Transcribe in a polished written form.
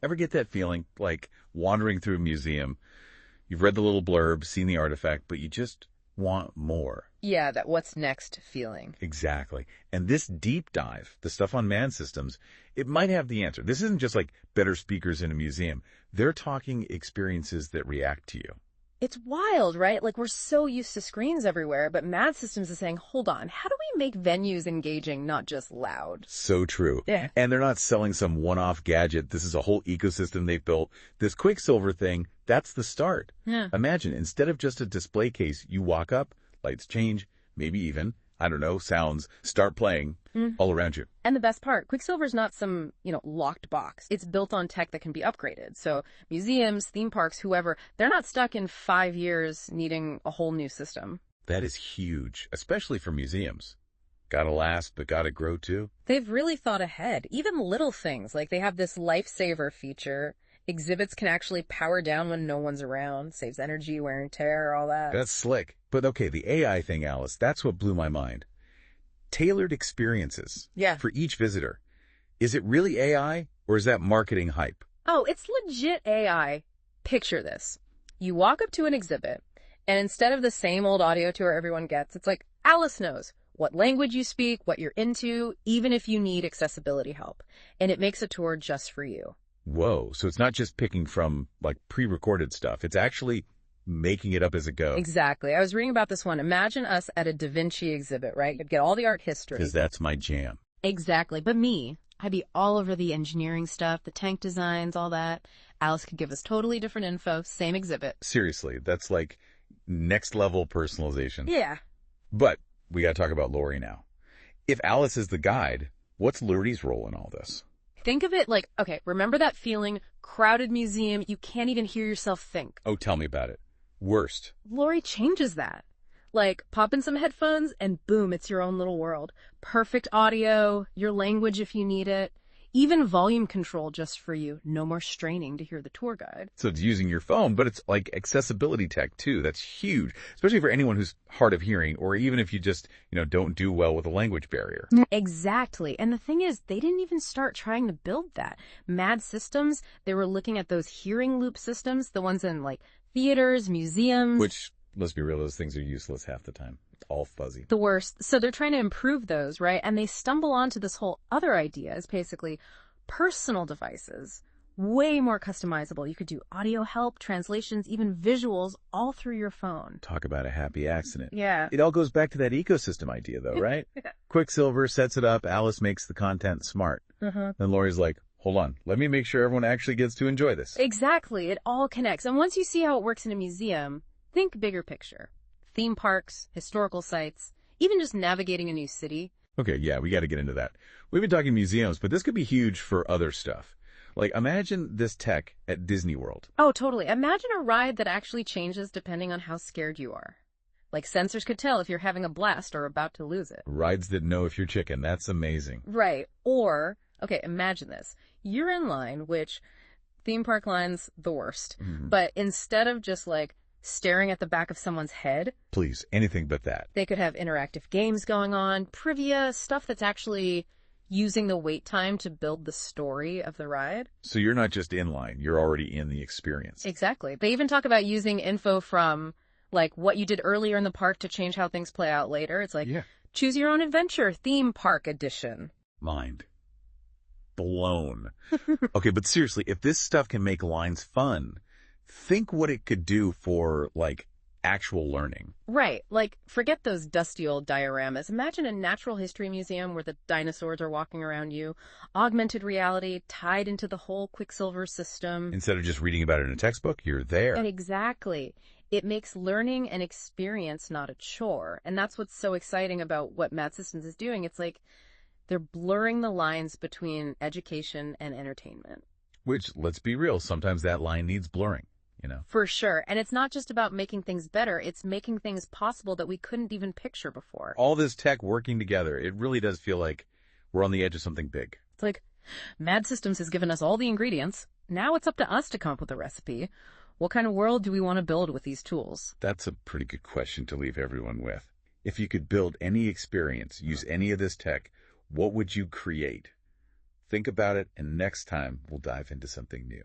Ever get that feeling, like wandering through a museum, you've read the little blurb, seen the artifact, but you just want more? Yeah, that what's next feeling. Exactly. And this deep dive, the stuff on man systems, it might have the answer. This isn't just like better speakers in a museum. They're talking experiences that react to you. It's wild, right? Like, we're so used to screens everywhere, but Mad Systems is saying, hold on, how do we make venues engaging, not just loud? So true. Yeah. And they're not selling some one-off gadget. This is a whole ecosystem they've built. This QuickSilver thing, that's the start. Yeah. Imagine, instead of just a display case, you walk up, lights change, maybe even, I don't know, sounds start playing all around you. And the best part, QuickSilver's not some, locked box. It's built on tech that can be upgraded. So museums, theme parks, whoever, they're not stuck in 5 years needing a whole new system. That is huge, especially for museums. Gotta last, but gotta grow too. They've really thought ahead. Even little things, like they have this lifesaver feature. Exhibits can actually power down when no one's around, saves energy, wear and tear, all that. That's slick. But okay, the AI thing, Alice, that's what blew my mind. Tailored experiences for each visitor. Is it really AI or is that marketing hype? Oh, it's legit AI. Picture this. You walk up to an exhibit, and instead of the same old audio tour everyone gets, it's like Alice knows what language you speak, what you're into, even if you need accessibility help. And it makes a tour just for you. Whoa, so it's not just picking from, like, pre-recorded stuff. It's actually making it up as it goes. Exactly. I was reading about this one. Imagine us at a Da Vinci exhibit, right? You'd get all the art history. Because that's my jam. Exactly. But me, I'd be all over the engineering stuff, the tank designs, all that. Alice could give us totally different info, same exhibit. Seriously, that's like next level personalization. Yeah. But we got to talk about Lori now. If Alice is the guide, what's Lori's role in all this? Think of it like, okay, remember that feeling, crowded museum, you can't even hear yourself think. Oh, tell me about it. Worst. Lori changes that. Like, pop in some headphones and boom, it's your own little world. Perfect audio, your language if you need it. Even volume control just for you. No more straining to hear the tour guide. So it's using your phone, but it's like accessibility tech too. That's huge, especially for anyone who's hard of hearing, or even if you just, don't do well with a language barrier. Exactly. And the thing is, they didn't even start trying to build that. Mad Systems, they were looking at those hearing loop systems, the ones in like theaters, museums. Which, let's be real, those things are useless half the time. It's all fuzzy. The worst. So they're trying to improve those, right? And they stumble onto this whole other idea as basically personal devices. Way more customizable. You could do audio help, translations, even visuals, all through your phone. Talk about a happy accident. Yeah. It all goes back to that ecosystem idea, though, right? Yeah. QuickSilver sets it up. Alice makes the content smart. Then Lori's like, hold on, let me make sure everyone actually gets to enjoy this. Exactly. It all connects. And once you see how it works in a museum, think bigger picture. Theme parks, historical sites, even just navigating a new city. Okay, yeah, we got to get into that. We've been talking museums, but this could be huge for other stuff. Like, imagine this tech at Disney World. Oh, totally. Imagine a ride that actually changes depending on how scared you are. Like, sensors could tell if you're having a blast or about to lose it. Rides that know if you're chicken. That's amazing. Right. Or, okay, imagine this. You're in line, which theme park lines, the worst. But instead of just like staring at the back of someone's head, please, anything but that. They could have interactive games going on, trivia, stuff that's actually using the wait time to build the story of the ride. So you're not just in line, you're already in the experience. Exactly. They even talk about using info from like what you did earlier in the park to change how things play out later. It's like, choose your own adventure, theme park edition. Mind blown. Okay, but seriously, if this stuff can make lines fun, think what it could do for, like, actual learning. Right. Like, forget those dusty old dioramas. Imagine a natural history museum where the dinosaurs are walking around you. Augmented reality tied into the whole QuickSilver system. Instead of just reading about it in a textbook, you're there. And exactly. It makes learning an experience, not a chore. And that's what's so exciting about what Mad Systems is doing. It's like they're blurring the lines between education and entertainment. Which, let's be real, sometimes that line needs blurring. For sure. And it's not just about making things better. It's making things possible that we couldn't even picture before. All this tech working together, it really does feel like we're on the edge of something big. It's like, Mad Systems has given us all the ingredients. Now it's up to us to come up with a recipe. What kind of world do we want to build with these tools? That's a pretty good question to leave everyone with. If you could build any experience, use any of this tech, what would you create? Think about it, and next time we'll dive into something new.